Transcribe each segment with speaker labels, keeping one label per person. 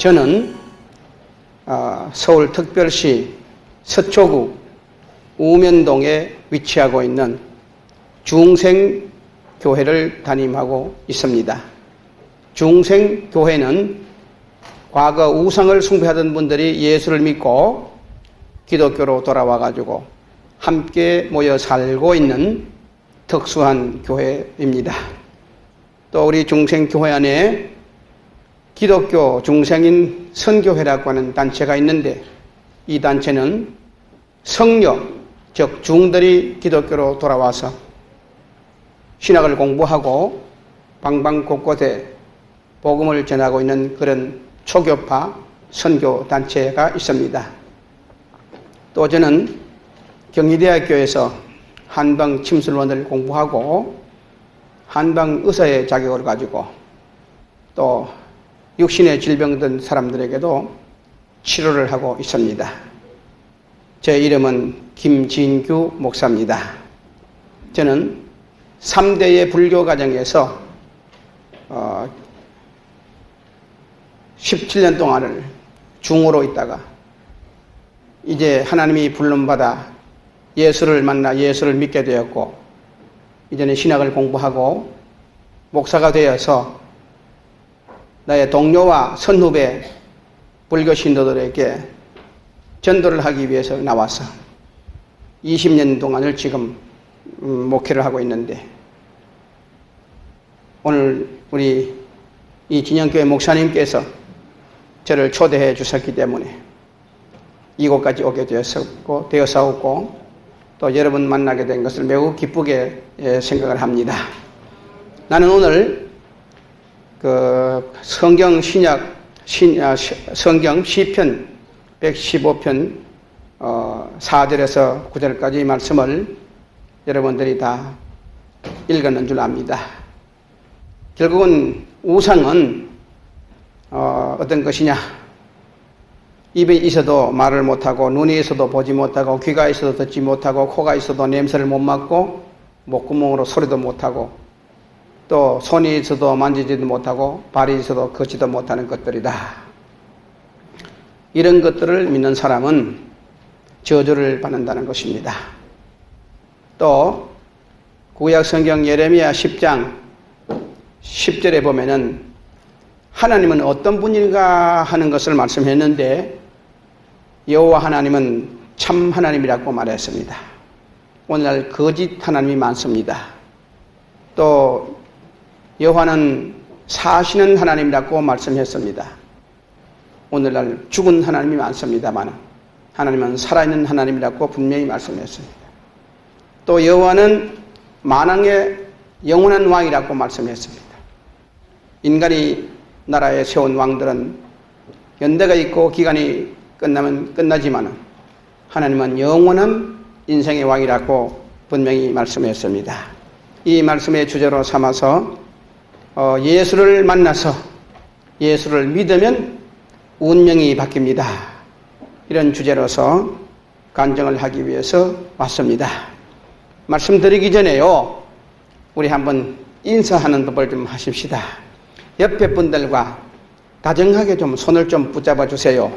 Speaker 1: 저는 서울특별시 서초구 우면동에 위치하고 있는 중생교회를 담임하고 있습니다. 중생교회는 과거 우상을 숭배하던 분들이 예수를 믿고 기독교로 돌아와가지고 함께 모여 살고 있는 특수한 교회입니다. 또 우리 중생교회 안에 기독교 중생인 선교회라고 하는 단체가 있는데, 이 단체는 성녀, 즉 중들이 기독교로 돌아와서 신학을 공부하고 방방곳곳에 복음을 전하고 있는 그런 초교파 선교 단체가 있습니다. 또 저는 경희대학교에서 한방 침술원을 공부하고 한방 의사의 자격을 가지고 또 육신의 질병 든 사람들에게도 치료를 하고 있습니다. 제 이름은 김진규 목사입니다. 저는 3대의 불교 가정에서 17년 동안을 중으로 있다가 이제 하나님이 불름받아 예수를 만나 예수를 믿게 되었고, 이제는 신학을 공부하고 목사가 되어서 나의 동료와 선후배 불교 신도들에게 전도를 하기 위해서 나와서 20년 동안을 지금 목회를 하고 있는데, 오늘 우리 이 진영교회 목사님께서 저를 초대해 주셨기 때문에 이곳까지 오게 되었었고 또 여러분 만나게 된 것을 매우 기쁘게 생각을 합니다. 나는 오늘 그 성경 시편 115편 4절에서 9절까지 말씀을 여러분들이 다 읽었는 줄 압니다. 결국은 우상은 어떤 것이냐? 입이 있어도 말을 못하고, 눈이 있어도 보지 못하고, 귀가 있어도 듣지 못하고, 코가 있어도 냄새를 못 맡고, 목구멍으로 소리도 못하고, 또 손이 있어도 만지지도 못하고, 발이 있어도 걷지도 못하는 것들이다. 이런 것들을 믿는 사람은 저주를 받는다는 것입니다. 또 구약성경 예레미야 10장 10절에 보면은 하나님은 어떤 분인가 하는 것을 말씀했는데, 여호와 하나님은 참 하나님이라고 말했습니다. 오늘날 거짓 하나님이 많습니다. 또 여호와는 사시는 하나님이라고 말씀했습니다. 오늘날 죽은 하나님이 많습니다만 하나님은 살아있는 하나님이라고 분명히 말씀했습니다. 또 여호와는 만왕의 영원한 왕이라고 말씀했습니다. 인간이 나라에 세운 왕들은 연대가 있고 기간이 끝나면 끝나지만 하나님은 영원한 인생의 왕이라고 분명히 말씀했습니다. 이 말씀의 주제로 삼아서 예수를 만나서 예수를 믿으면 운명이 바뀝니다. 이런 주제로서 간증을 하기 위해서 왔습니다. 말씀드리기 전에요, 우리 한번 인사하는 법을 좀 하십시다. 옆에 분들과 다정하게 좀 손을 좀 붙잡아 주세요.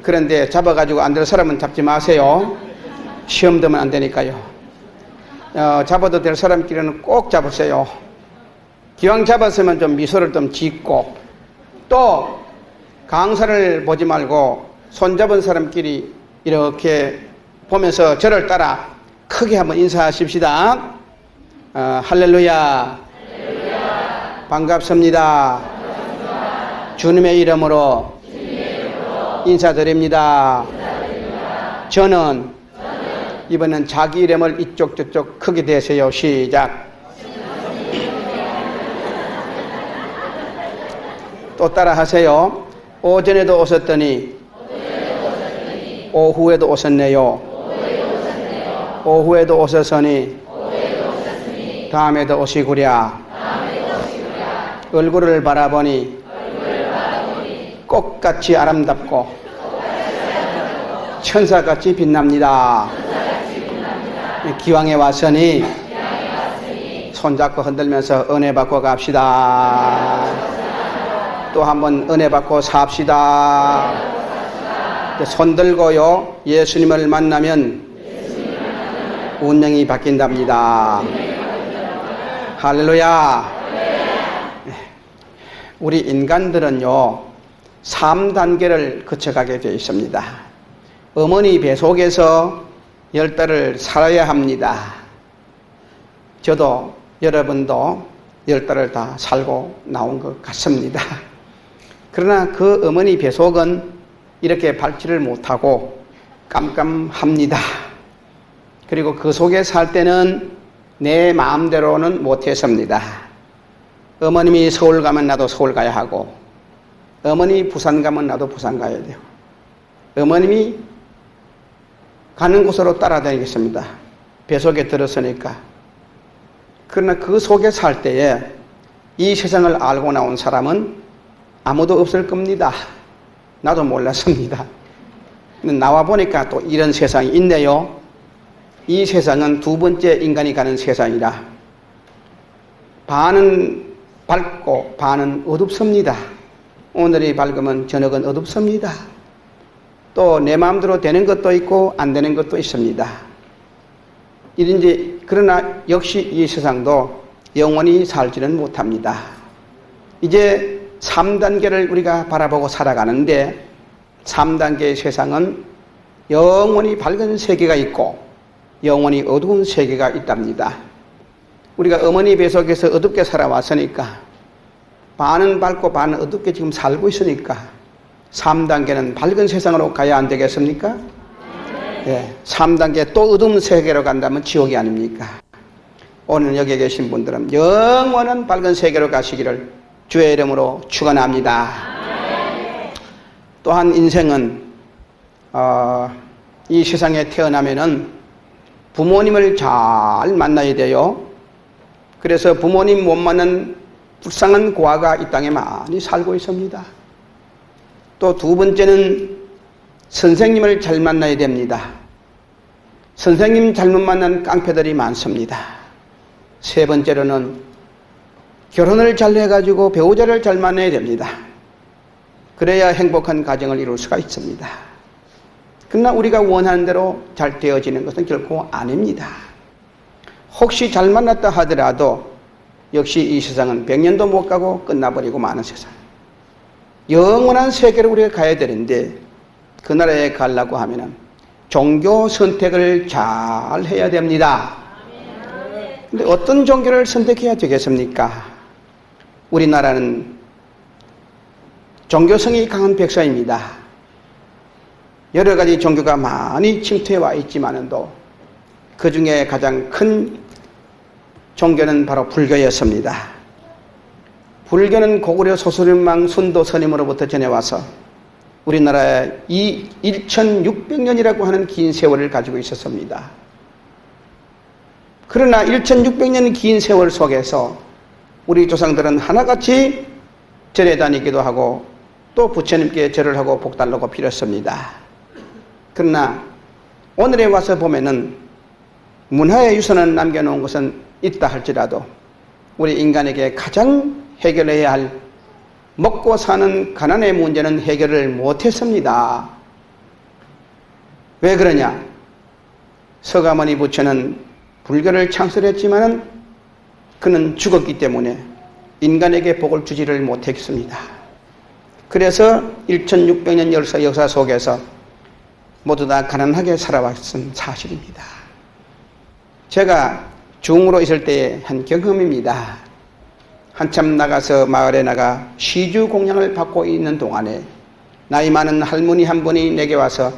Speaker 1: 그런데 잡아가지고 안 될 사람은 잡지 마세요. 시험 들면 안 되니까요. 잡아도 될 사람끼리는 꼭 잡으세요. 기왕 잡았으면 좀 미소를 좀 짓고, 또 강사를 보지 말고 손잡은 사람끼리 이렇게 보면서 저를 따라 크게 한번 인사하십시다. 할렐루야. 반갑습니다. 주님의 이름으로 인사드립니다. 저는 이번엔 자기 이름을 이쪽 저쪽 크게 대세요. 시작. 또 따라 하세요. 오전에도 오셨더니 오후에도 오셨네요. 오후에도 오셨으니 다음에도 오시구랴. 얼굴을 바라보니 꽃같이 아름답고 천사같이 빛납니다. 기왕에 왔으니 손잡고 흔들면서 은혜 받고 갑시다. 또 한번 은혜 받고 삽시다. 손 들고요. 예수님을 만나면 운명이 바뀐답니다. 할렐루야. 우리 인간들은요, 3단계를 거쳐가게 되어 있습니다. 어머니 배 속에서 10달을 살아야 합니다. 저도 여러분도 10달을 다 살고 나온 것 같습니다. 그러나 그 어머니 배 속은 이렇게 밟지를 못하고 깜깜합니다. 그리고 그 속에 살 때는 내 마음대로는 못했습니다. 어머님이 서울 가면 나도 서울 가야 하고, 어머니 부산 가면 나도 부산 가야 돼요. 어머님이 가는 곳으로 따라다니겠습니다. 뱃속에 들었으니까. 그러나 그 속에 살 때에 이 세상을 알고 나온 사람은 아무도 없을 겁니다. 나도 몰랐습니다. 나와 보니까 또 이런 세상이 있네요. 이 세상은 두 번째 인간이 가는 세상이라 반은 밝고 반은 어둡습니다. 오늘이 밝으면 저녁은 어둡습니다. 또 내 마음대로 되는 것도 있고 안 되는 것도 있습니다. 그러나 역시 이 세상도 영원히 살지는 못합니다. 이제 3단계를 우리가 바라보고 살아가는데 3단계의 세상은 영원히 밝은 세계가 있고 영원히 어두운 세계가 있답니다. 우리가 어머니 뱃속에서 어둡게 살아왔으니까 반은 밝고 반은 어둡게 지금 살고 있으니까 3단계는 밝은 세상으로 가야 안 되겠습니까? 네. 3단계 또 어두운 세계로 간다면 지옥이 아닙니까? 오늘 여기 계신 분들은 영원한 밝은 세계로 가시기를 주의 이름으로 축원합니다. 또한 인생은 이 세상에 태어나면은 부모님을 잘 만나야 돼요. 그래서 부모님 못 만난 불쌍한 고아가 이 땅에 많이 살고 있습니다. 또 두 번째는 선생님을 잘 만나야 됩니다. 선생님 잘못 만난 깡패들이 많습니다. 세 번째로는 결혼을 잘 해가지고 배우자를 잘 만나야 됩니다. 그래야 행복한 가정을 이룰 수가 있습니다. 그러나 우리가 원하는 대로 잘 되어지는 것은 결코 아닙니다. 혹시 잘 만났다 하더라도 역시 이 세상은 100년도 못 가고 끝나버리고 마는 세상. 영원한 세계로 우리가 가야 되는데 그 나라에 가려고 하면은 종교 선택을 잘 해야 됩니다. 근데 어떤 종교를 선택해야 되겠습니까? 우리나라는 종교성이 강한 백성입니다. 여러 가지 종교가 많이 침투해 와 있지만도 그 중에 가장 큰 종교는 바로 불교였습니다. 불교는 고구려 소수림왕 순도 스님으로부터 전해와서 우리나라에 이 1600년이라고 하는 긴 세월을 가지고 있었습니다. 그러나 1600년 긴 세월 속에서 우리 조상들은 하나같이 절에 다니기도 하고 또 부처님께 절을 하고 복달라고 빌었습니다. 그러나 오늘에 와서 보면은 문화의 유산을 남겨놓은 것은 있다 할지라도 우리 인간에게 가장 해결해야 할 먹고 사는 가난의 문제는 해결을 못했습니다. 왜 그러냐? 서가모니 부처는 불교를 창설했지만은 그는 죽었기 때문에 인간에게 복을 주지를 못했습니다. 그래서 1600년 역사 속에서 모두 다 가난하게 살아왔은 사실입니다. 제가 중으로 있을 때의 한 경험입니다. 한참 나가서 마을에 나가 시주 공양을 받고 있는 동안에 나이 많은 할머니 한 분이 내게 와서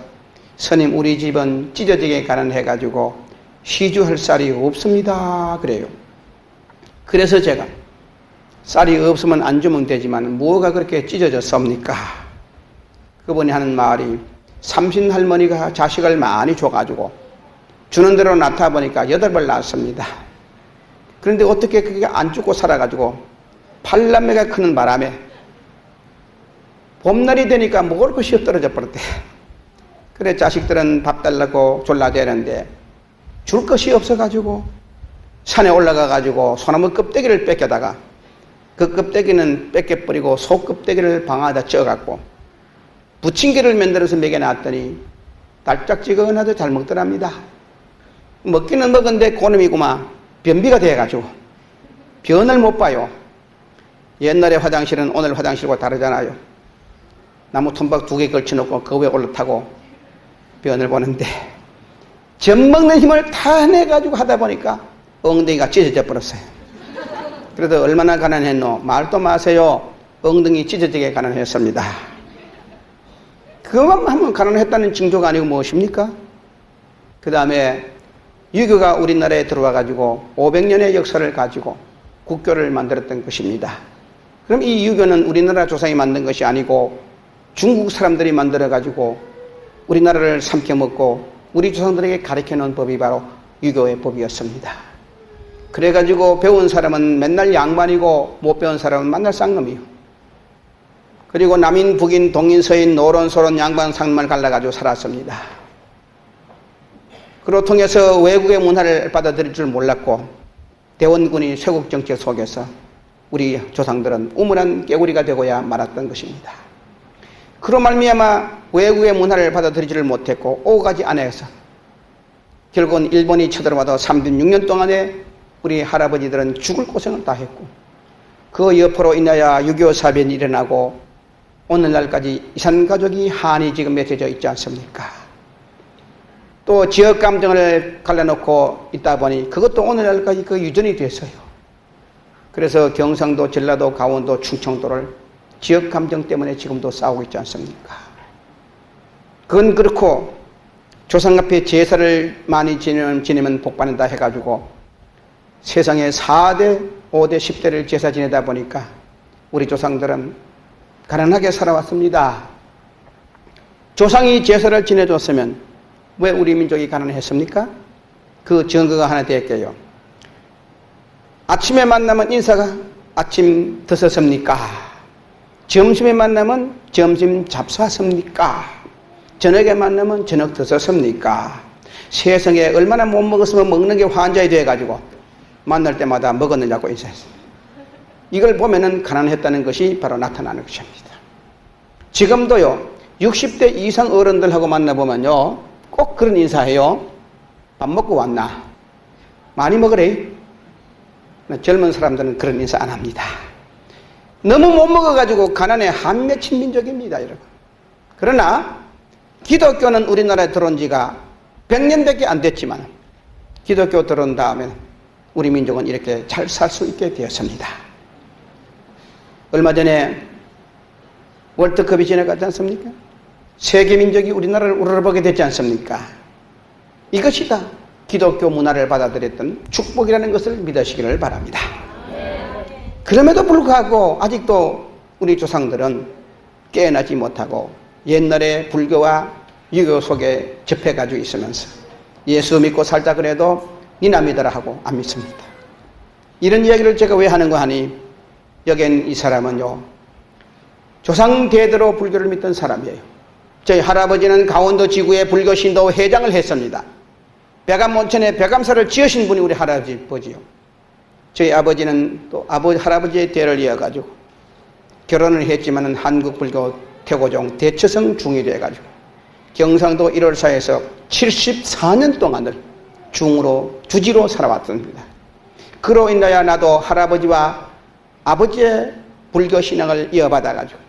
Speaker 1: 스님 우리 집은 찢어지게 가난해가지고 시주할 쌀이 없습니다 그래요. 그래서 제가 쌀이 없으면 안 주면 되지만 뭐가 그렇게 찢어졌습니까? 그분이 하는 말이 삼신 할머니가 자식을 많이 줘가지고 주는 대로 낳다 보니까 8발 낳았습니다. 그런데 어떻게 그게 안 죽고 살아가지고 8남매가 크는 바람에 봄날이 되니까 먹을 것이 떨어져 버렸대. 그래 자식들은 밥 달라고 졸라대는데 줄 것이 없어가지고 산에 올라가가지고 소나무 껍데기를 뺏겨다가 그 껍데기는 뺏겨버리고 소 껍데기를 방아에다 쪄갖고 부침개를 만들어서 먹여놨더니 달짝지근하도 잘 먹더랍니다. 먹기는 먹은데 그놈이구만 변비가 돼가지고 변을 못 봐요. 옛날에 화장실은 오늘 화장실과 다르잖아요. 나무 톱밥 2개 걸쳐놓고 그 위에 올라타고 변을 보는데 젖 먹는 힘을 다 내가지고 하다 보니까 엉덩이가 찢어져 버렸어요. 그래도 얼마나 가난했노? 말도 마세요. 엉덩이 찢어지게 가난했습니다. 그것만 하면 가난했다는 징조가 아니고 무엇입니까? 그 다음에 유교가 우리나라에 들어와가지고 500년의 역사를 가지고 국교를 만들었던 것입니다. 그럼 이 유교는 우리나라 조상이 만든 것이 아니고 중국 사람들이 만들어가지고 우리나라를 삼켜먹고 우리 조상들에게 가르쳐놓은 법이 바로 유교의 법이었습니다. 그래가지고 배운 사람은 맨날 양반이고 못 배운 사람은 맨날 쌍놈이요. 그리고 남인, 북인, 동인, 서인, 노론, 소론, 양반, 상말 갈라가지고 살았습니다. 그로 통해서 외국의 문화를 받아들일 줄 몰랐고 대원군이 쇄국 정책 속에서 우리 조상들은 우물한 깨구리가 되고야 말았던 것입니다. 그로 말미암아 외국의 문화를 받아들이지를 못했고 5가지 안에서 결국은 일본이 쳐들어와도 36년 동안에 우리 할아버지들은 죽을 고생을 다 했고 그 여파로 인하여 유교 사변이 일어나고 오늘날까지 이산가족이 한이 지금 맺혀져 있지 않습니까? 또 지역 감정을 갈라놓고 있다 보니 그것도 오늘날까지 그 유전이 됐어요. 그래서 경상도, 전라도, 강원도, 충청도를 지역 감정 때문에 지금도 싸우고 있지 않습니까? 그건 그렇고 조상 앞에 제사를 많이 지내면 복받는다 해가지고 세상에 4대, 5대, 10대를 제사 지내다 보니까 우리 조상들은 가난하게 살아왔습니다. 조상이 제사를 지내줬으면 왜 우리 민족이 가난했습니까? 그 증거가 하나 될게요. 아침에 만나면 인사가 아침 드셨습니까? 점심에 만나면 점심 잡수었습니까? 저녁에 만나면 저녁 드셨습니까? 세상에 얼마나 못 먹었으면 먹는 게 환자이 돼가지고 만날 때마다 먹었느냐고 인사했습니다. 이걸 보면은 가난했다는 것이 바로 나타나는 것입니다. 지금도요 60대 이상 어른들하고 만나보면요 꼭 그런 인사해요. 밥 먹고 왔나? 많이 먹으래. 젊은 사람들은 그런 인사 안 합니다. 너무 못 먹어가지고 가난에 한 맺힌 민족입니다, 여러분. 그러나 기독교는 우리나라에 들어온 지가 100년밖에 안 됐지만 기독교 들어온 다음에 우리 민족은 이렇게 잘 살 수 있게 되었습니다. 얼마 전에 월드컵이 지나갔지 않습니까? 세계 민족이 우리나라를 우러러보게 됐지 않습니까? 이것이다. 기독교 문화를 받아들였던 축복이라는 것을 믿으시기를 바랍니다. 그럼에도 불구하고 아직도 우리 조상들은 깨어나지 못하고 옛날에 불교와 유교 속에 접해가지고 있으면서 예수 믿고 살자 그래도 니나 믿어라 하고 안 믿습니다. 이런 이야기를 제가 왜 하는가 하니 여긴 이 사람은요 조상 대대로 불교를 믿던 사람이에요. 저희 할아버지는 강원도 지구의 불교 신도 회장을 했습니다. 백암 온천에 백암사를 지으신 분이 우리 할아버지요. 저희 아버지는 또 할아버지의 대를 이어가지고 결혼을 했지만은 한국 불교 태고종 대처성 중이 돼가지고 경상도 1월사에서 74년 동안을 중으로 주지로 살아왔습니다. 그로 인하여 나도 할아버지와 아버지의 불교 신앙을 이어받아가지고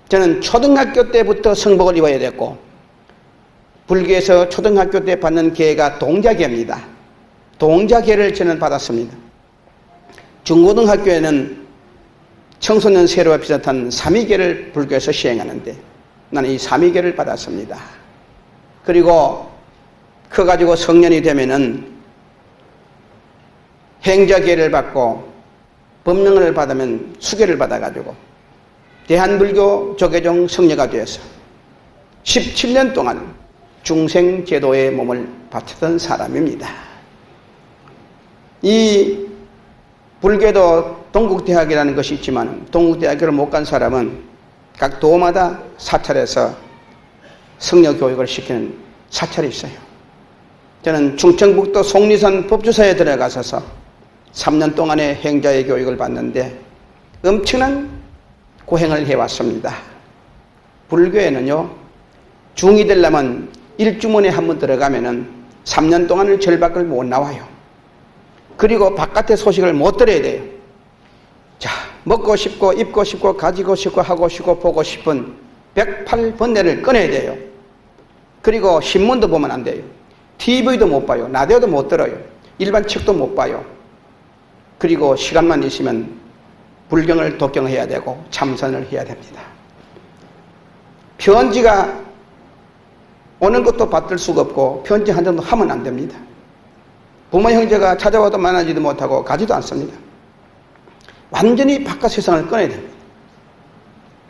Speaker 1: 저는 초등학교 때부터 성복을 입어야 됐고 불교에서 초등학교 때 받는 계가 동자계입니다. 동자계를 저는 받았습니다. 중고등학교에는 청소년 세례와 비슷한 삼위계를 불교에서 시행하는데 나는 이 삼위계를 받았습니다. 그리고 커가지고 성년이 되면은 행자계를 받고 법령을 받으면 수계를 받아가지고 대한불교 조계종 성녀가 되어서 17년 동안 중생제도에 몸을 바쳤던 사람입니다. 이 불교도 동국대학이라는 것이 있지만 동국대학교를 못 간 사람은 각 도마다 사찰에서 성녀 교육을 시키는 사찰이 있어요. 저는 충청북도 속리산 법주사에 들어가서 3년 동안의 행자의 교육을 받는데 엄청난 고행을 해왔습니다. 불교에는요, 중이 되려면 일주문에 한번 들어가면은 3년 동안을 절 밖을 못 나와요. 그리고 바깥의 소식을 못 들어야 돼요. 자, 먹고 싶고 입고 싶고 가지고 싶고 하고 싶고 보고 싶은 108번뇌를 꺼내야 돼요. 그리고 신문도 보면 안 돼요. TV도 못 봐요. 라디오도 못 들어요. 일반 책도 못 봐요. 그리고 시간만 있으면 불경을 독경해야 되고 참선을 해야 됩니다. 편지가 오는 것도 받들 수가 없고 편지 한 장도 하면 안 됩니다. 부모 형제가 찾아와도 만나지도 못하고 가지도 않습니다. 완전히 바깥 세상을 꺼내야 됩니다.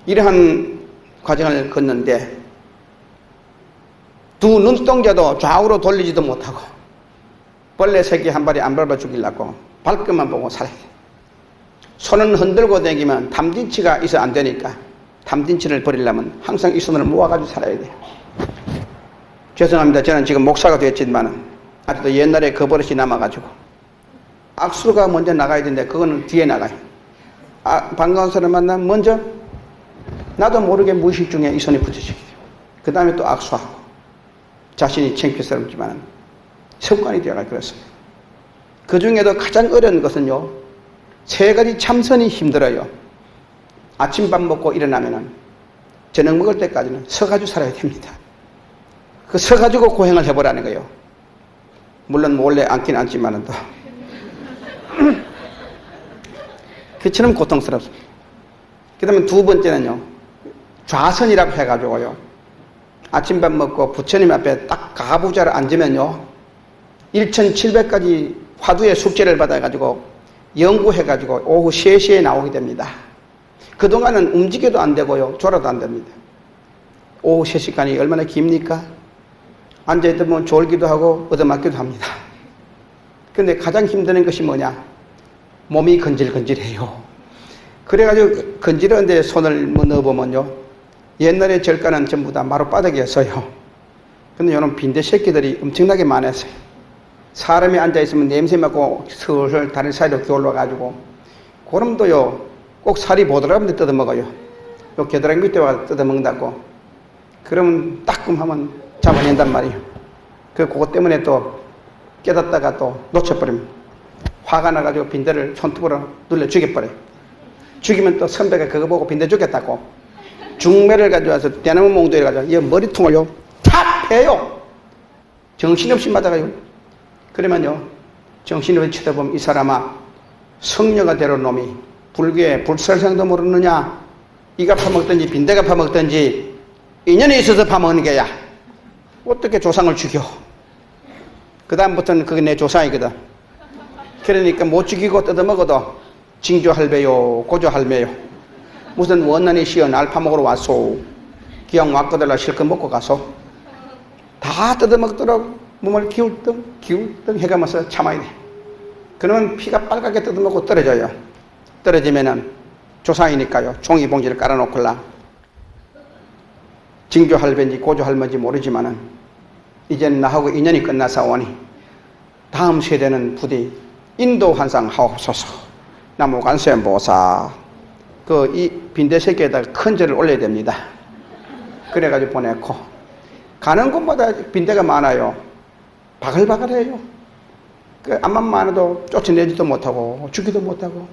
Speaker 1: 이러한 과정을 걷는데 두 눈동자도 좌우로 돌리지도 못하고 벌레 새끼 한 발이 안 밟아 죽이려고 발끝만 보고 살아야 돼요. 손은 흔들고 다니면 탐진치가 있어 안 되니까 탐진치를 버리려면 항상 이 손을 모아가지고 살아야 돼요. 죄송합니다. 저는 지금 목사가 됐지만 아직도 옛날에 그 버릇이 남아가지고 악수가 먼저 나가야 되는데 그거는 뒤에 나가요. 반가운 사람 만나면 먼저 나도 모르게 무의식 중에 이 손이 붙여지게 돼요. 그 다음에 또 악수하고 자신이 창피스럽지만 습관이 되어가 그렇습니다. 그 중에도 가장 어려운 것은요, 3가지 참선이 힘들어요. 아침밥 먹고 일어나면은 저녁 먹을 때까지는 서가지고 살아야 됩니다. 그 서가지고 고행을 해보라는 거예요. 물론 몰래 앉긴 앉지만은 또 그처럼 고통스럽습니다. 그 다음에 두 번째는요, 좌선이라고 해가지고요, 아침밥 먹고 부처님 앞에 딱 가부좌로 앉으면요, 1700가지 화두의 숙제를 받아가지고 연구해가지고 오후 3시에 나오게 됩니다. 그동안은 움직여도 안 되고요, 졸아도 안 됩니다. 오후 3시간이 얼마나 깁니까? 앉아있으면 졸기도 하고 얻어맞기도 합니다. 근데 가장 힘드는 것이 뭐냐? 몸이 건질건질해요. 그래가지고 건질한데 손을 넣어보면요, 옛날에 절간은 전부 다 마룻바닥이었어요. 근데 요런 빈대 새끼들이 엄청나게 많았어요. 사람이 앉아있으면 냄새 맡고 슬슬 다리 사이로 기울어가지고, 그럼도요, 꼭 살이 보드라는데 뜯어먹어요. 요 겨드랑이 밑에 와서 뜯어먹는다고. 그러면 따끔하면 잡아낸단 말이에요. 그것 때문에 또 깨닫다가 또 놓쳐버립니다. 화가 나가지고 빈대를 손톱으로 눌러 죽여버려요. 죽이면 또 선배가 그거 보고 빈대 죽였다고 중매를 가져와서 대나무 몽둥이를 가져와서 이 머리통을요 탁 패요. 정신없이 맞아가요. 그러면요, 정신없이 쳐다보면 이 사람아, 성녀가 되는 놈이 불교에 불설생도 모르느냐? 이가 파먹든지 빈대가 파먹든지 인연이 있어서 파먹는 게야. 어떻게 조상을 죽여? 그 다음부터는 그게 내 조상이거든. 그러니까 못 죽이고 뜯어먹어도 징조할배요, 고조할매요. 무슨 원난이 시어 날 파먹으러 왔소. 기왕 왔거들라 실컷 먹고 가소. 다 뜯어먹도록 몸을 기울등 해가면서 참아야 돼. 그러면 피가 빨갛게 뜯어먹고 떨어져요. 떨어지면은 조상이니까요, 종이봉지를 깔아놓을라. 징조할배인지 고조할매인지 모르지만은 이제는 나하고 인연이 끝나사오니 다음 세대는 부디 인도 환상 하옵소서. 나무 관세음보사. 이 빈대 새끼에다가 큰 절을 올려야 됩니다. 그래가지고 보내고, 가는 곳마다 빈대가 많아요. 바글바글해요. 암만 많아도 쫓아내지도 못하고 죽기도 못하고,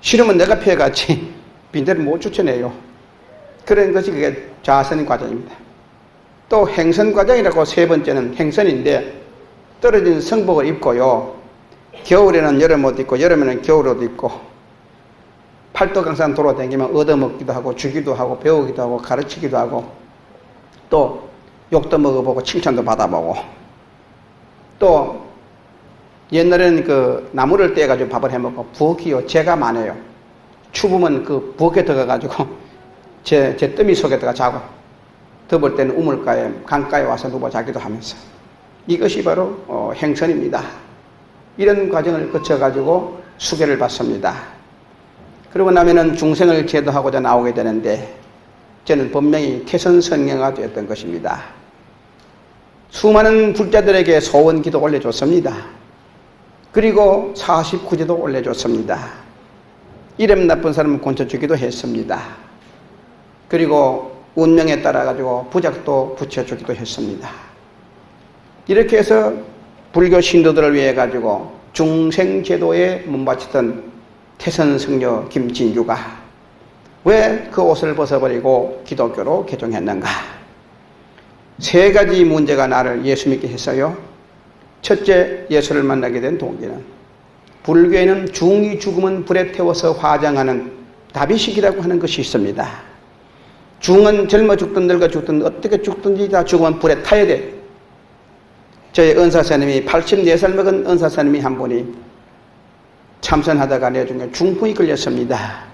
Speaker 1: 싫으면 내가 피해갔지 빈대를 못 쫓아내요. 그런 것이 그게 좌선 과정입니다. 또 행선 과정이라고 3번째는 행선인데, 떨어진 성복을 입고요, 겨울에는 여름 옷 입고 여름에는 겨울 옷 입고 팔도강산 돌아다니면 얻어먹기도 하고 죽기도 하고 배우기도 하고 가르치기도 하고 또 욕도 먹어보고 칭찬도 받아보고, 또 옛날에는 그 나무를 떼가지고 밥을 해먹고 부엌이요, 재가 많아요. 추우면 그 부엌에 들어가가지고 제 뜸이 속에다가 자고, 더울 때는 우물가에 강가에 와서 누워 자기도 하면서, 이것이 바로 행선입니다. 이런 과정을 거쳐가지고 수계를 받습니다. 그러고 나면은 중생을 제도하고자 나오게 되는데, 저는 분명히 태선성령가 되었던 것입니다. 수많은 불자들에게 소원기도 올려줬습니다. 그리고 49제도 올려줬습니다. 이름 나쁜 사람은 곤쳐주기도 했습니다. 그리고 운명에 따라 가지고 부작도 붙여주기도 했습니다. 이렇게 해서 불교 신도들을 위해 가지고 중생제도에 몸바치던 태선성녀 김진주가 왜 그 옷을 벗어버리고 기독교로 개종했는가? 세 가지 문제가 나를 예수 믿게 했어요. 첫째, 예수를 만나게 된 동기는 불교에는 중이 죽으면 불에 태워서 화장하는 다비식이라고 하는 것이 있습니다. 중은 젊어 죽든 늙어 죽든 어떻게 죽든지 다 죽으면 불에 타야 돼. 저희 은사사님이 84살 먹은 은사사님이 한 분이 참선하다가 내중에 중풍이 걸렸습니다.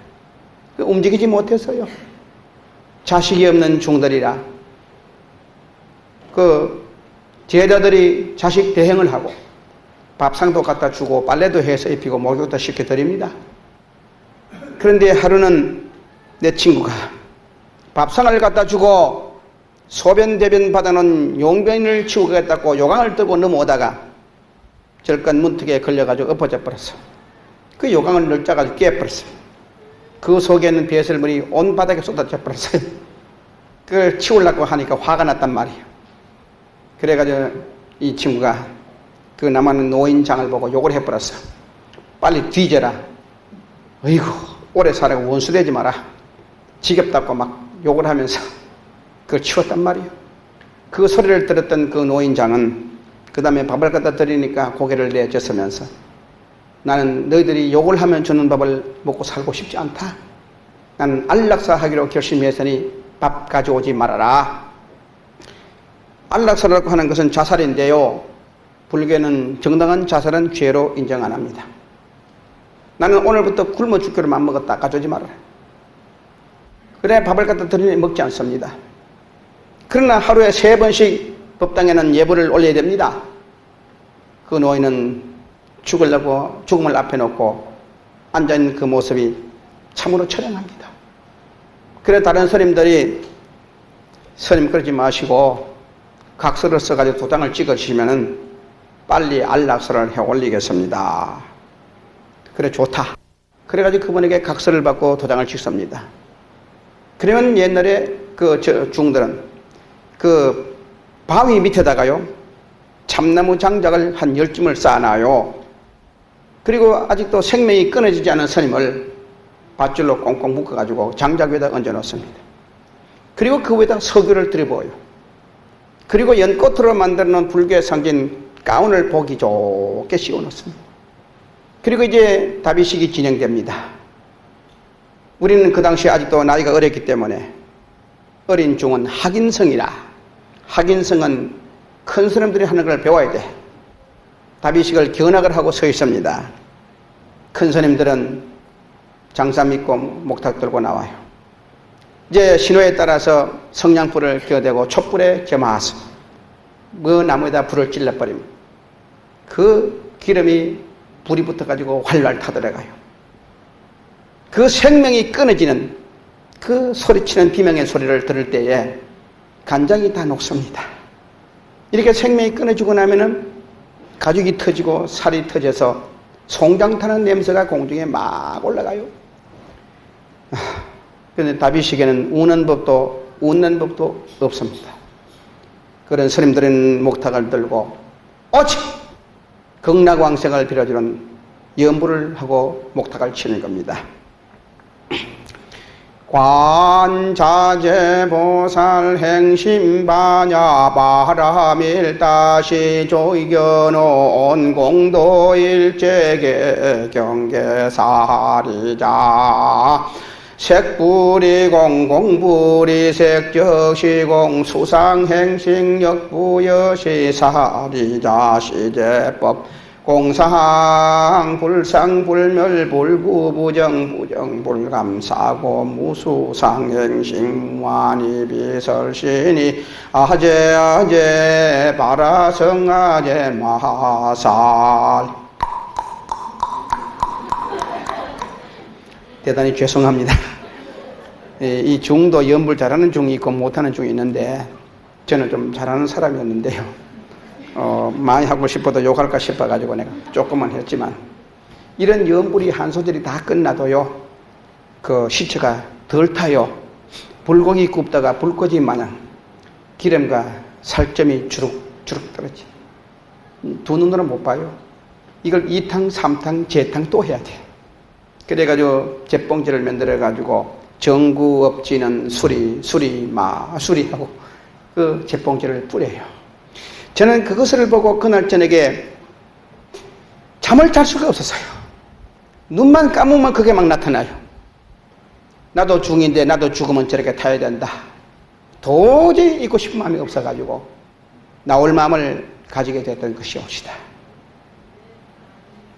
Speaker 1: 움직이지 못했어요. 자식이 없는 중들이라 그 제자들이 자식 대행을 하고 밥상도 갖다 주고 빨래도 해서 입히고 목욕도 시켜드립니다. 그런데 하루는 내 친구가 밥상을 갖다 주고 소변 대변 받아놓은 용변을 치우겠다고 요강을 들고 넘어오다가 절간 문턱에 걸려가지고 엎어져 버렸어. 그 요강을 널짜가지고 깨버렸어. 그 속에 있는 배설물이 온 바닥에 쏟아져 버렸어요. 그걸 치우려고 하니까 화가 났단 말이에요. 그래가지고 이 친구가 그 남아있는 노인장을 보고 욕을 해버렸어. 빨리 뒤져라. 어이구 오래 살아고 원수되지 마라. 지겹다고 막 욕을 하면서 그걸 치웠단 말이에요. 그 소리를 들었던 그 노인장은 그 다음에 밥을 갖다 드리니까 고개를 내젓으면서 나는 너희들이 욕을 하면 주는 밥을 먹고 살고 싶지 않다. 나는 안락사 하기로 결심했으니 밥 가져오지 말아라. 안락사라고 하는 것은 자살인데요. 불교는 정당한 자살은 죄로 인정 안 합니다. 나는 오늘부터 굶어 죽기로 맘먹었다. 가져오지 말아라. 그래 밥을 갖다 드리니 먹지 않습니다. 그러나 하루에 3번씩 법당에는 예불을 올려야 됩니다. 그 노인은 죽으려고 죽음을 앞에 놓고 앉아있는 그 모습이 참으로 처량합니다. 그래 다른 스님들이 스님 그러지 마시고 각서를 써가지고 도장을 찍어주시면은 빨리 안락사를 해 올리겠습니다. 그래 좋다. 그래가지고 그분에게 각서를 받고 도장을 찍습니다. 그러면 옛날에 그 중들은 그 바위 밑에다가요 참나무 장작을 한 10줌을 쌓아놔요. 그리고 아직도 생명이 끊어지지 않은 스님을 밧줄로 꽁꽁 묶어가지고 장작 위에다 얹어놓습니다. 그리고 그 위에다 석유를 들여부어요. 그리고 연꽃으로 만들어놓은 불교의 상징 가운을 보기 좋게 씌워놓습니다. 그리고 이제 다비식이 진행됩니다. 우리는 그 당시에 아직도 나이가 어렸기 때문에 어린 중은 학인성이라, 학인성은 큰 스님들이 하는 걸 배워야 돼. 다비식을 견학을 하고 서 있습니다. 큰 스님들은 장사 믿고 목탁 들고 나와요. 이제 신호에 따라서 성냥불을 겨대고 촛불에 겸하서 그 나무에다 불을 찔러버립니다. 그 기름이 불이 붙어가지고 활활 타들어가요. 그 생명이 끊어지는 그 소리치는 비명의 소리를 들을 때에 간장이 다 녹습니다. 이렇게 생명이 끊어지고 나면은 가죽이 터지고 살이 터져서 송장 타는 냄새가 공중에 막 올라가요. 그런데 다비식에는 우는 법도 웃는 법도 없습니다. 그런 스님들은 목탁을 들고 오직 극락왕생을 빌어주는 염불을 하고 목탁을 치는 겁니다. 관자재보살 행심바냐 바라밀다시 조이겨놓은 공도일제계 경계사리자 색불이 공공불이 색적시공 수상행식역부여시 사리자 시제법 공상 불상 불멸 불구 부정 부정 불감사고 무수상행식 완이 비설신이 아제 아제 바라성 아제 마살. 대단히 죄송합니다. 이 중도 연불 잘하는 중이 있고 못하는 중이 있는데 저는 좀 잘하는 사람이었는데요. 많이 하고 싶어도 욕할까 싶어가지고 내가 조금만 했지만 이런 연불이 한 소절이 다 끝나도요 그 시체가 덜 타요. 불고기 굽다가 불꽃이 마냥 기름과 살점이 주룩주룩 떨어지. 두 눈으로 못 봐요. 이걸 2탕, 3탕, 재탕 또 해야 돼. 그래가지고 잿봉지를 만들어가지고 정구 없지는 수리 하고 그 잿봉지를 뿌려요. 저는 그것을 보고 그날 저녁에 잠을 잘 수가 없었어요. 눈만 감으면 그게 막 나타나요. 나도 중인데 나도 죽으면 저렇게 타야 된다. 도저히 있고 싶은 마음이 없어가지고 나올 마음을 가지게 됐던 것이 옵시다.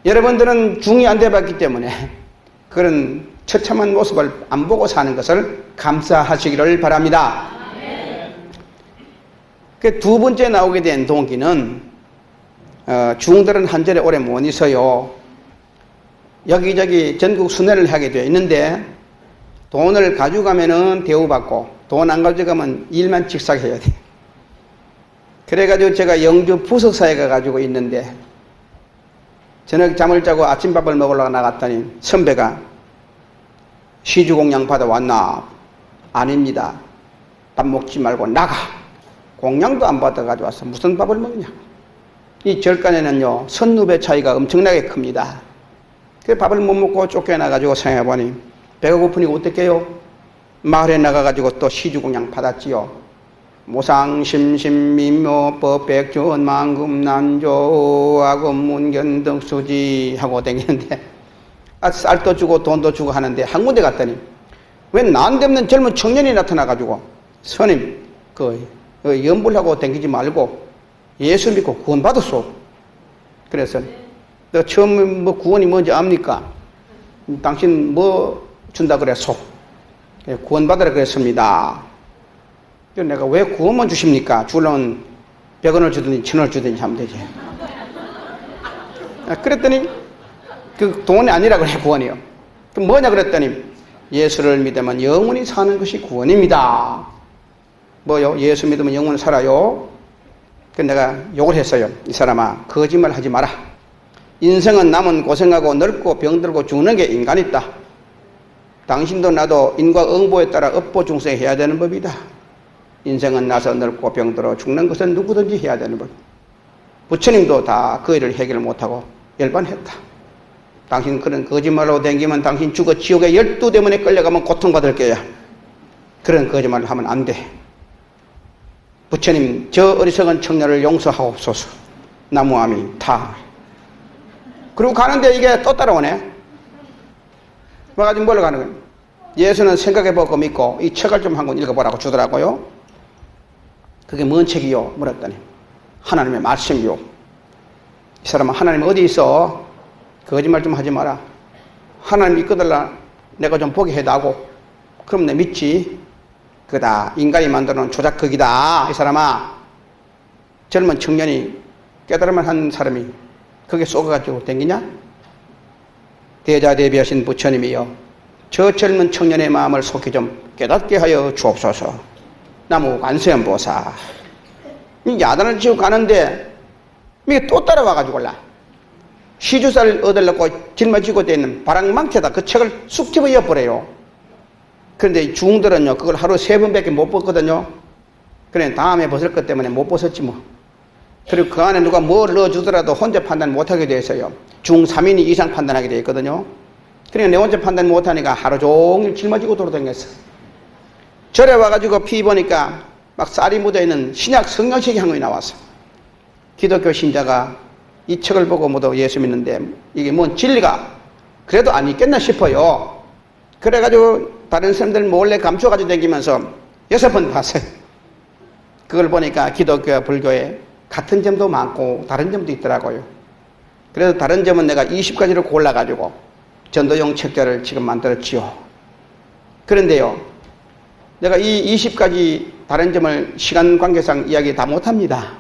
Speaker 1: 여러분들은 중이 안 돼봤기 때문에 그런 처참한 모습을 안 보고 사는 것을 감사하시기를 바랍니다. 그 두 번째 나오게 된 동기는 중들은 한절에 오래 못 있어요. 여기저기 전국 순회를 하게 되어 있는데 돈을 가져가면은 대우받고 돈 안 가져가면 일만 직삭해야 돼. 그래가지고 제가 영주 부석사에 가가지고 있는데 저녁 잠을 자고 아침밥을 먹으러 나갔더니 선배가 시주공양 받아왔나? 아닙니다. 밥 먹지 말고 나가. 공양도 안 받아가지고 와서 무슨 밥을 먹냐? 이 절간에는요 선후배 차이가 엄청나게 큽니다. 그 밥을 못 먹고 쫓겨나가지고 생각해보니 배가 고프니까 어떡해요? 마을에 나가가지고 또 시주공양 받았지요. 모상심심미묘 법백전 만금난조 아금문견덕수지 하고 다니는데 쌀도 주고 돈도 주고 하는데 한 군데 갔더니 왜 난데없는 젊은 청년이 나타나가지고 스님 연불하고 다니지 말고 예수 믿고 구원 받았소. 그래서 너 처음 뭐 구원이 뭔지 압니까? 당신 뭐 준다 그랬소? 구원 받으라 그랬습니다. 내가 왜 구원만 주십니까? 주려면 100원을 주든지 1000원을 주든지 하면 되지. 그랬더니 그 돈이 아니라 그래 구원이요. 그럼 뭐냐 그랬더니 예수를 믿으면 영원히 사는 것이 구원입니다. 뭐요? 예수 믿으면 영원히 살아요. 그래서 내가 욕을 했어요. 이 사람아 거짓말 하지 마라. 인생은 남은 고생하고 늙고 병들고 죽는 게 인간이다. 당신도 나도 인과응보에 따라 업보중생해야 되는 법이다. 인생은 나서 늙고 병들어 죽는 것은 누구든지 해야 되는 법. 부처님도 다 그 일을 해결 못하고 열반했다. 당신 그런 거짓말로 댕기면 당신 죽어 지옥에 12대문에 끌려가면 고통받을 거야. 그런 거짓말을 하면 안 돼. 부처님 저 어리석은 청년을 용서하옵소서. 나무아미 타. 그리고 가는데 이게 또 따라오네. 와가지고 뭘 가는 거예요? 예수는 생각해보고 믿고 이 책을 좀 한 권 읽어보라고 주더라고요. 그게 뭔 책이요? 물었더니 하나님의 말씀이요. 이 사람은 하나님 어디 있어? 거짓말 좀 하지 마라. 하나님 믿거들라 내가 좀 보게 해다고. 그럼 내 믿지. 그다 인간이 만들어놓은 조작극이다. 이 사람아. 젊은 청년이 깨달을만 한 사람이 그게 쏘가가지고 댕기냐? 대자대비하신 부처님이여 저 젊은 청년의 마음을 속히 좀 깨닫게 하여 주옵소서. 나무 관세음보살. 이 야단을 치고 가는데 이게 또 따라와가지고 올라. 시주살 얻으려고 짊어지고 있는 바람망태다. 그 책을 쑥 집어 엿버려요. 그런데 중들은요 그걸 하루 3번밖에 못 벗거든요. 그래 다음에 벗을 것 때문에 못 벗었지 뭐. 그리고 그 안에 누가 뭘 넣어주더라도 혼자 판단 못하게 돼 있어요. 중 3인이 이상 판단하게 돼 있거든요. 그러니까 내 혼자 판단 못하니까 하루 종일 짊어지고 돌아다녔어. 절에 와가지고 피 보니까 막 쌀이 묻어있는 신약 성령식 향이 나왔어. 기독교 신자가 이 책을 보고 모두 예수 믿는데 이게 뭔 진리가 그래도 안 있겠나 싶어요. 그래가지고 다른 사람들 몰래 감춰가지고 다니면서 6번 봤어요. 그걸 보니까 기독교와 불교에 같은 점도 많고 다른 점도 있더라고요. 그래서 다른 점은 내가 20가지를 골라가지고 전도용 책자를 지금 만들었지요. 그런데요, 내가 이 20가지 다른 점을 시간 관계상 이야기 다 못합니다.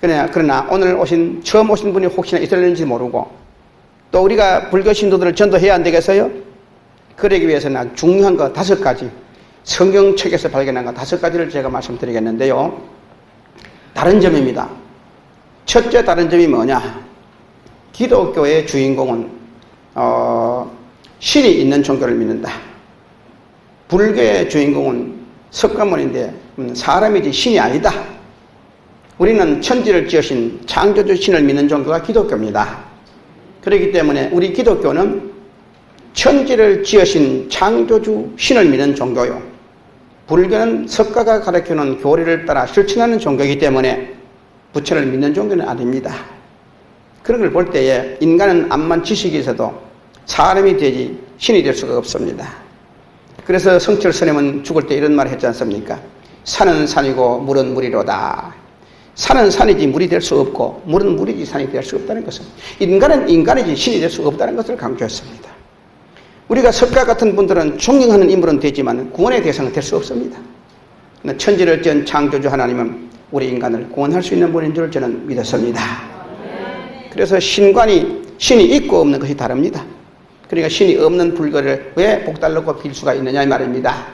Speaker 1: 그러나 오늘 처음 오신 분이 혹시나 있을는지 모르고 또 우리가 불교 신도들을 전도해야 안 되겠어요? 그러기 위해서는 중요한 거 5가지, 성경책에서 발견한 거 5가지를 제가 말씀드리겠는데요. 다른 점입니다. 첫째 다른 점이 뭐냐? 기독교의 주인공은 신이 있는 종교를 믿는다. 불교의 주인공은 석가모니인데 사람이지 신이 아니다. 우리는 천지를 지으신 창조주 신을 믿는 종교가 기독교입니다. 그렇기 때문에 우리 기독교는 천지를 지으신 창조주 신을 믿는 종교요. 불교는 석가가 가르치는 교리를 따라 실천하는 종교이기 때문에 부처를 믿는 종교는 아닙니다. 그런 걸 볼 때에 인간은 암만 지식이 있어도 사람이 되지 신이 될 수가 없습니다. 그래서 성철 스님은 죽을 때 이런 말을 했지 않습니까? 산은 산이고 물은 물이로다. 산은 산이지 물이 될 수 없고 물은 물이지 산이 될 수 없다는 것은 인간은 인간이지 신이 될 수 없다는 것을 강조했습니다. 우리가 석가 같은 분들은 존경하는 인물은 되지만 구원의 대상은 될 수 없습니다. 천지를 지은 창조주 하나님은 우리 인간을 구원할 수 있는 분인 줄 저는 믿었습니다. 그래서 신이 있고 없는 것이 다릅니다. 그러니까 신이 없는 불교를 왜 복달놓고 빌 수가 있느냐 이 말입니다.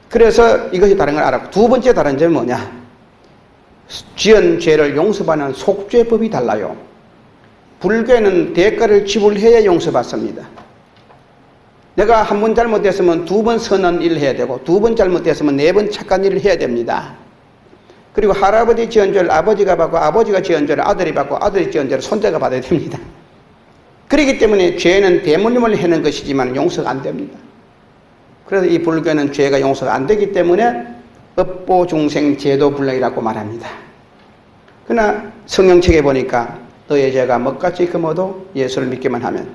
Speaker 1: 그래서 이것이 다른 걸 알았고, 두 번째 다른 점은 뭐냐? 지은 죄를 용서받는 속죄법이 달라요. 불교에는 대가를 지불해야 용서받습니다. 내가 한 번 잘못했으면 두 번 선한 일을 해야 되고, 두 번 잘못했으면 네 번 착한 일을 해야 됩니다. 그리고 할아버지 지은 죄를 아버지가 받고, 아버지가 지은 죄를 아들이 받고, 아들이 지은 죄를 손자가 받아야 됩니다. 그렇기 때문에 죄는 대물림을 해는 것이지만 용서가 안 됩니다. 그래서 이 불교는 죄가 용서가 안 되기 때문에 업보중생 제도불능이라고 말합니다. 그러나 성경책에 보니까 너의 죄가 먹같이 금어도 예수를 믿기만 하면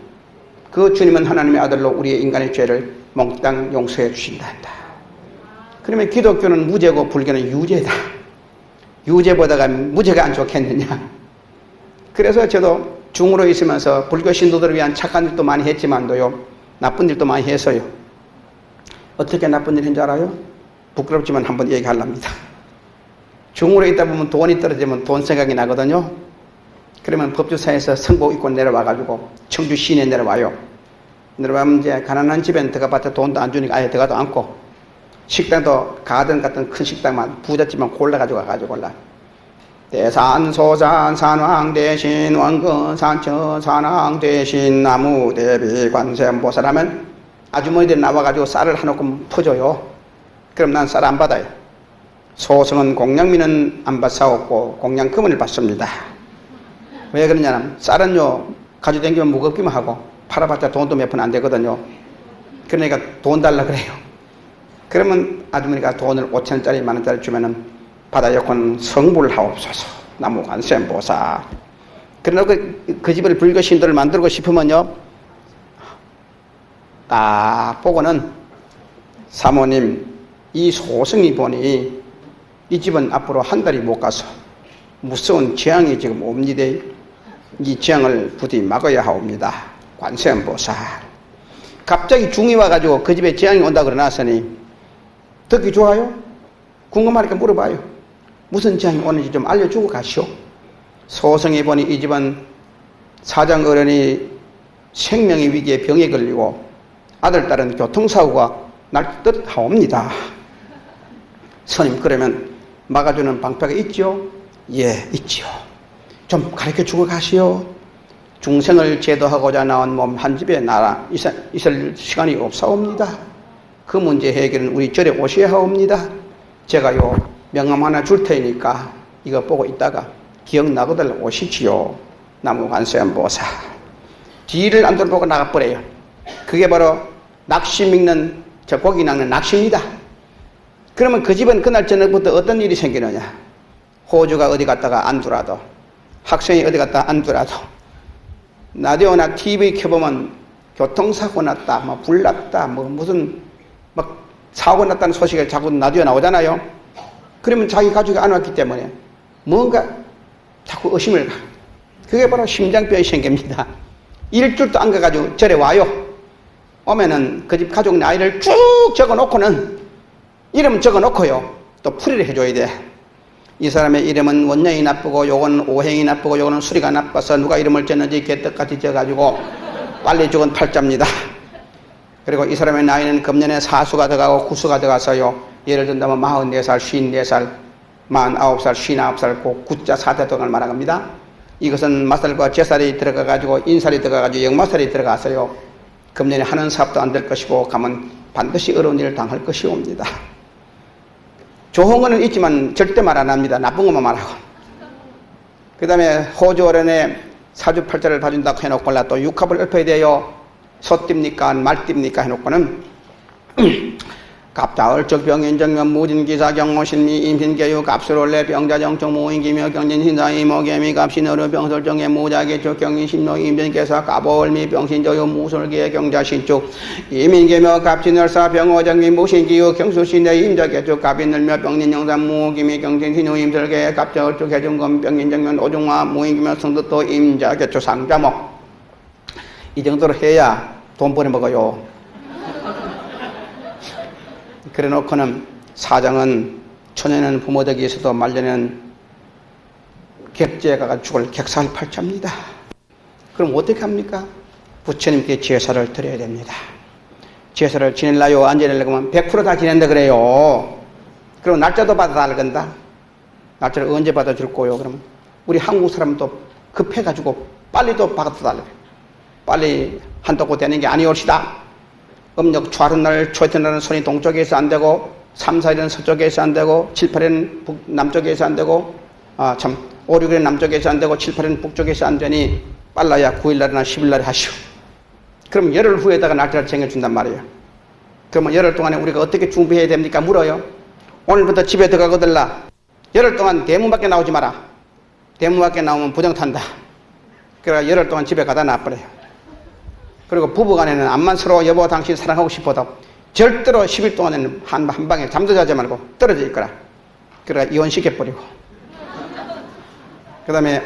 Speaker 1: 그 주님은 하나님의 아들로 우리의 인간의 죄를 몽땅 용서해 주신다 한다. 그러면 기독교는 무죄고 불교는 유죄다. 유죄보다가 무죄가 안 좋겠느냐. 그래서 저도 중으로 있으면서 불교 신도들을 위한 착한 일도 많이 했지만도요, 나쁜 일도 많이 했어요. 어떻게 나쁜 일 했는지 알아요? 부끄럽지만 한번 얘기하랍니다. 중으로 있다 보면 돈이 떨어지면 돈 생각이 나거든요. 그러면 법주사에서 성복 입고 내려와가지고 청주 시내에 내려와요. 내려가면 이제 가난한 집에는 들어가봤자 돈도 안 주니까 아예 들어가도 않고, 식당도 가든 같은 큰 식당만 부잣집만 골라가지고 가가지고 올라. 대산 소산 산왕 대신 원근 산처 산왕 대신 나무 대비 관세음보살 하면 아주머니들 나와가지고 쌀을 하놓고 퍼줘요. 그럼 난 쌀 안 받아요. 소성은 공양미는 안 받사옵고 공양금을 받습니다. 왜 그러냐면 쌀은요 가져다니면 무겁기만 하고 팔아봤자 돈도 몇 푼 안 되거든요. 그러니까 돈 달라 그래요. 그러면 아주머니가 돈을 5,000원짜리 만원짜리 주면은 바다여건 성불 하옵소서 나무 관세음보살. 그러나 그 집을 불교 신도를 만들고 싶으면요, 딱 보고는 사모님 이 소승이 보니 이 집은 앞으로 한 달이 못 가서 무서운 재앙이 지금 옵니다. 이 재앙을 부디 막아야 하옵니다. 관세음보살. 갑자기 중이 와가지고 그 집에 재앙이 온다 그러나서니 듣기 좋아요? 궁금하니까 물어봐요. 무슨 재앙이 오는지 좀 알려주고 가시오. 소성이 보니 이 집은 사장 어른이 생명의 위기에 병에 걸리고 아들, 딸은 교통사고가 날 듯 하옵니다. 스님, 그러면 막아주는 방패가 있죠? 예, 있지요. 좀 가르쳐 주고 가시오. 중생을 제도하고자 나온 몸 한 집에 나라 있을 시간이 없사옵니다. 그 문제 해결은 우리 절에 오셔야 하옵니다. 제가요 명함 하나 줄 테니까 이거 보고 있다가 기억나거들 오십시오. 나무 관세음보살. 뒤를 안 돌보고 나가버려요. 그게 바로 낚시 믿는, 저 고기 낚는 낚시입니다. 그러면 그 집은 그날 저녁부터 어떤 일이 생기느냐. 호주가 어디 갔다가 안두라도, 학생이 어디 갔다가 안두라도, 라디오나 TV 켜보면 교통사고 났다, 뭐 불났다, 뭐 무슨 막 사고 났다는 소식이 자꾸 라디오에 나오잖아요. 그러면 자기 가족이 안 왔기 때문에 뭔가 자꾸 의심을 가. 그게 바로 심장병이 생깁니다. 일주일도 안 가가지고 절에 와요. 오면은 그 집 가족 나이를 쭉 적어놓고는 이름 적어놓고요 또 풀이를 해줘야 돼. 이 사람의 이름은 원령이 나쁘고 요건 오행이 나쁘고 요거는 수리가 나빠서 누가 이름을 졌는지 개떡같이 져가지고 빨리 죽은 팔자입니다. 그리고 이 사람의 나이는 금년에 사수가 들어가고 구수가 들어가서요, 예를 든다면 44살, 54살, 49살, 59살, 그 구자 4대 동을 말합니다. 이것은 마살과 제살이 들어가가지고 인살이 들어가가지고 역마살이 들어가서요. 금년에 하는 사업도 안 될 것이고 가면 반드시 어려운 일을 당할 것이옵니다. 좋은 거는 있지만 절대 말 안 합니다. 나쁜 것만 말하고. 그 다음에 호주어른에 사주팔자를 봐준다고 해놓고는 또 육합을 읊어야 돼요. 소띠입니까 말띠입니까 해놓고는 갑자을적 병인정면 무진기사 경호신미 임신계유 갑술올래 병자정적 무인기며 경진신사이 모개미 갑신어루 병설정의 무자계적 경인신노 임진계사 갑월미 병신저유 무술기의 경자신축 이민계며 갑진열사 병호정미 무신기유 경수신의 임자계적 갑인늘며 병린영산 무기미 경진신우 임설계 갑자을적 해중검 병인정면 오중화 무인기며 성득도 임자계적 상자목 이 정도로 해야 돈 벌어먹어요. 그래 놓고는 사장은 초년에는 부모 덕이 있어도 말년에는 객지에 가가 죽을 객살팔자입니다. 그럼 어떻게 합니까? 부처님께 제사를 드려야 됩니다. 제사를 지낼라요? 안 지낼라고 하면 100% 다 지낸다 그래요. 그리고 날짜도 받아달라 건다. 날짜를 언제 받아줄 거요? 그러면 우리 한국 사람은 또 급해가지고 빨리 또 받아달라. 빨리 한다고 되는 게 아니올시다. 음력 초하룻날 초이튿날은 손이 동쪽에서 안 되고 3, 4일은 서쪽에서 안 되고 7, 8일은 남쪽에서 안 되고 5, 6일은 남쪽에서 안 되고 7, 8일은 북쪽에서 안 되니 빨라야 9일날이나 10일날에 하시오. 그럼 열흘 후에다가 날짜를 정해준단 말이에요. 그러면 열흘 동안에 우리가 어떻게 준비해야 됩니까? 물어요. 오늘부터 집에 들어가거들라. 열흘 동안 대문 밖에 나오지 마라. 대문 밖에 나오면 부정탄다. 그래서 열흘 동안 집에 가다 놔버려요. 그리고 부부간에는 암만 서로 여보 당신 사랑하고 싶어도 절대로 10일 동안에는 한 방에 잠도 자지 말고 떨어져 있거라. 그러니까 이혼시켜버리고 그 다음에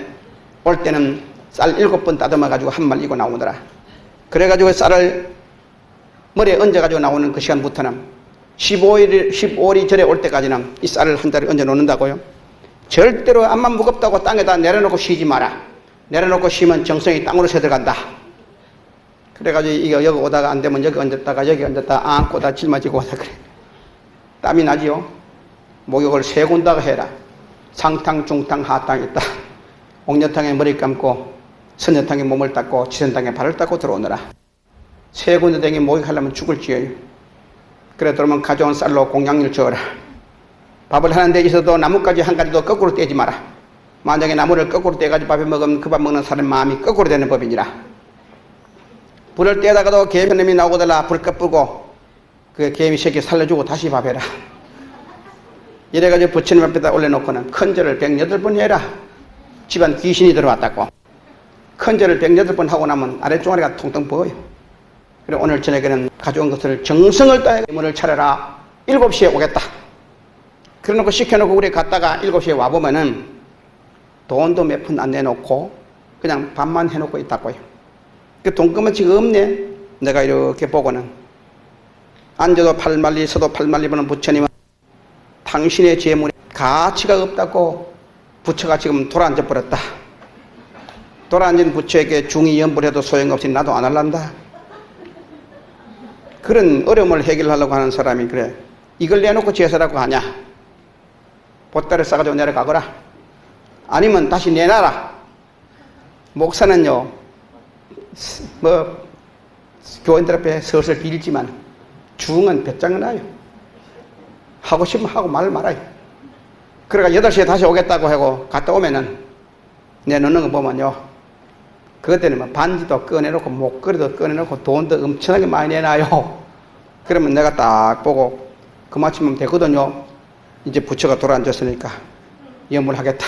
Speaker 1: 올 때는 쌀 7번 따듬어가지고 한 말 이고 나오더라. 그래가지고 쌀을 머리에 얹어가지고 나오는 그 시간부터는 15일이 절에 올 때까지는 이 쌀을 한 자리에 얹어 놓는다고요. 절대로 암만 무겁다고 땅에다 내려놓고 쉬지 마라. 내려놓고 쉬면 정성이 땅으로 새들어간다. 그래가지고 이거 여기 오다가 안 되면 여기 얹었다가 여기 얹었다가 안고다 짊어지고 오다 그래. 땀이 나지요. 목욕을 3군다가 해라. 상탕, 중탕, 하탕 있다. 옥녀탕에 머리 감고 선녀탕에 몸을 닦고 지선탕에 발을 닦고 들어오느라. 3군데 댕이 목욕하려면 죽을 지어요. 그래 들어오면 가져온 쌀로 공양일 저어라. 밥을 하는데 있어도 나뭇가지 한 가지도 거꾸로 떼지 마라. 만약에 나무를 거꾸로 떼가지고 밥에 먹으면 그 밥 먹는 사람 마음이 거꾸로 되는 법이니라. 불을 떼다가도 개미놈이 나오고달라 불 꺼쁘고 그 개미 새끼 살려주고 다시 밥해라. 이래가지고 부처님 앞에다 올려놓고는 큰절을 108번 해라. 집안 귀신이 들어왔다고. 큰절을 108번 하고 나면 아랫종아리가 통통 부어요. 그리고 오늘 저녁에는 가져온 것을 정성을 다해 문을 차려라. 7시에 오겠다. 그래 놓고 시켜놓고 우리 갔다가 7시에 와보면은 돈도 몇 푼 안 내놓고 그냥 밥만 해놓고 있다고요. 그 돈금어치가 없네. 내가 이렇게 보고는 앉아도 팔말리 서도 팔말리 보는 부처님은 당신의 재물에 가치가 없다고 부처가 지금 돌아앉아 버렸다. 돌아앉은 부처에게 중이 연불해도 소용없이 나도 안 할란다. 그런 어려움을 해결하려고 하는 사람이 그래. 이걸 내놓고 제사라고 하냐. 보따리 싸가지고 내려가거라. 아니면 다시 내놔라. 목사는요. 교인들 앞에 슬슬 빌지만 중은 배짱은 나요. 하고 싶으면 하고 말을 말아요. 그러니까 8시에 다시 오겠다고 하고 갔다 오면은 내놓는 거 보면요. 그것 때문에 반지도 꺼내놓고 목걸이도 꺼내놓고 돈도 엄청나게 많이 내놔요. 그러면 내가 딱 보고 그만치면 되거든요. 이제 부처가 돌아앉았으니까 염불하겠다.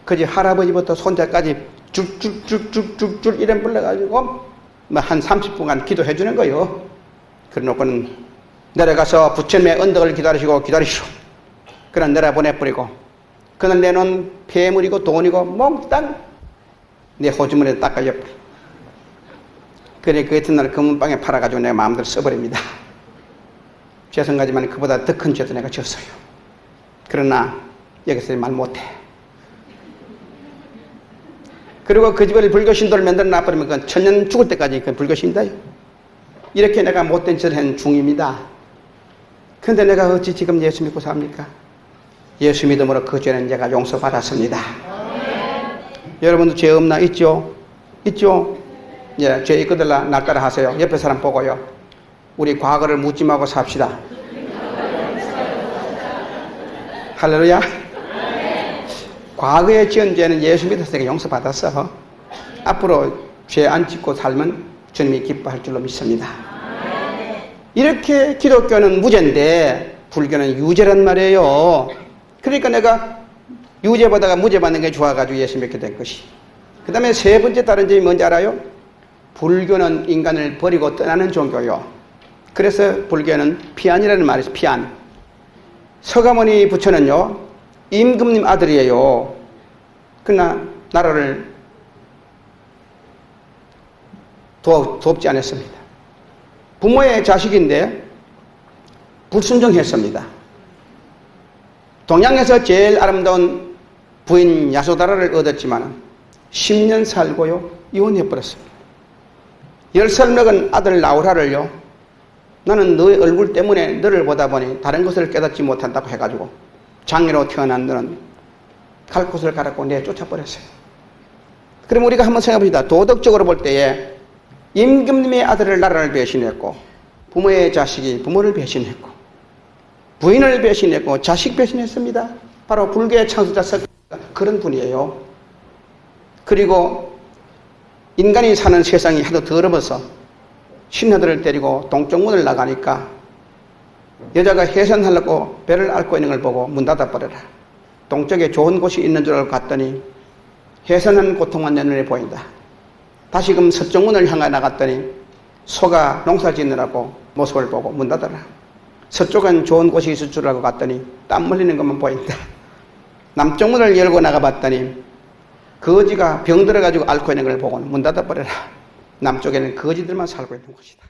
Speaker 1: 그지 할아버지부터 손자까지 쭉쭉쭉쭉쭉쭉 이름 불러가지고 뭐 한 30분간 기도해 주는 거요. 그래 놓고는 내려가서 부처님의 언덕을 기다리시오. 그는 내려보내버리고 그는 내놓은 폐물이고 돈이고 몽땅 내 호주머니에 닦아줘버려. 그래 그 이튿날 금은방에 팔아가지고 내가 마음대로 써버립니다. 죄송하지만 그보다 더 큰 죄도 내가 졌어요. 그러나 여기서 말 못해. 그리고 그 집을 불교신도를 만들어 놔버리면 그건 천년 죽을 때까지 그 불교신다. 이렇게 내가 못된 짓을 한 중입니다. 근데 내가 어찌 지금 예수 믿고 삽니까? 예수 믿음으로 그 죄는 제가 용서받았습니다. 여러분도 죄 없나? 있죠? 있죠? 예, 죄 있거들라 날 따라 하세요. 옆에 사람 보고요. 우리 과거를 묻지 말고 삽시다. 할렐루야. 과거에 지은 죄는 예수 믿었으니까 용서받았어. 앞으로 죄 안 짓고 살면 주님이 기뻐할 줄로 믿습니다. 이렇게 기독교는 무죄인데 불교는 유죄란 말이에요. 그러니까 내가 유죄보다가 무죄 받는 게 좋아가지고 예수 믿게 된 것이. 그 다음에 세 번째 다른 점이 뭔지 알아요? 불교는 인간을 버리고 떠나는 종교요. 그래서 불교는 피안이라는 말이 있어요. 피안. 서가모니 부처는요, 임금님 아들이에요. 그러나 나라를 돕지 않았습니다. 부모의 자식인데 불순종했습니다. 동양에서 제일 아름다운 부인 야소다라를 얻었지만 10년 살고요, 이혼해버렸습니다. 10살 먹은 아들 나우라를요, 나는 너의 얼굴 때문에 너를 보다 보니 다른 것을 깨닫지 못한다고 해가지고 장애로 태어난 너는 갈 곳을 가라고 내쫓아버렸어요. 그럼 우리가 한번 생각해봅시다. 도덕적으로 볼 때에 임금님의 아들을 나라를 배신했고, 부모의 자식이 부모를 배신했고, 부인을 배신했고, 자식 배신했습니다. 바로 불교의 창조자 그런 분이에요. 그리고 인간이 사는 세상이 하도 더러워서 신하들을 데리고 동쪽문을 나가니까 여자가 해산하려고 배를 앓고 있는 걸 보고 문 닫아버려라. 동쪽에 좋은 곳이 있는 줄 알고 갔더니 해산한 고통만 내 눈에 보인다. 다시금 서쪽문을 향해 나갔더니 소가 농사 짓느라고 모습을 보고 문 닫아라. 서쪽은 좋은 곳이 있을 줄 알고 갔더니 땀 흘리는 것만 보인다. 남쪽문을 열고 나가봤더니 거지가 병들어가지고 앓고 있는 걸 보고 문 닫아버려라. 남쪽에는 거지들만 살고 있는 곳이다.